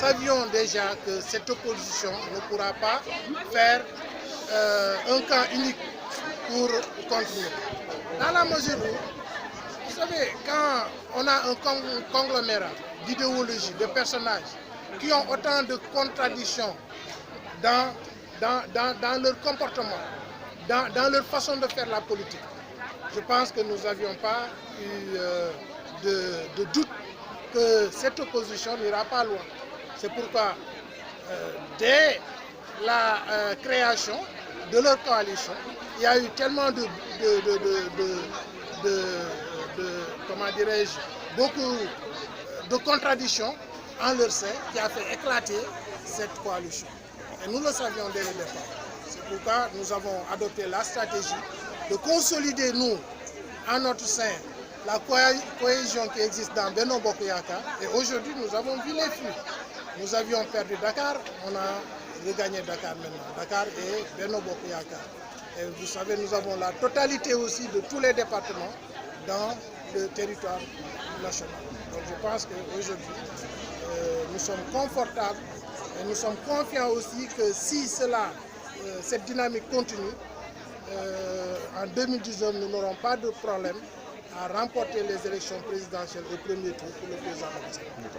savions déjà que cette opposition ne pourra pas faire un camp unique pour continuer. Dans la mesure où, vous savez, quand on a un conglomérat d'idéologies, de personnages qui ont autant de contradictions dans leur comportement, dans leur façon de faire la politique, je pense que nous n'avions pas eu de doute que cette opposition n'ira pas loin. C'est pourquoi, dès la création de leur coalition, il y a eu tellement comment dirais-je, beaucoup de contradictions en leur sein qui a fait éclater cette coalition. Et nous le savions dès le départ. C'est pourquoi nous avons adopté la stratégie de consolider, nous, en notre sein, la cohésion qui existe dans Benno Bokk Yakaar. Et aujourd'hui, nous avons vu les flux. Nous avions perdu Dakar, on a regagné Dakar maintenant. Dakar et Benno Bokk Yakaar. Et vous savez, nous avons la totalité aussi de tous les départements dans le territoire national. Donc je pense qu'aujourd'hui, nous sommes confortables et nous sommes confiants aussi que si cette dynamique continue, en 2019, nous n'aurons pas de problème à remporter les élections présidentielles au premier tour pour le président Macky Sall.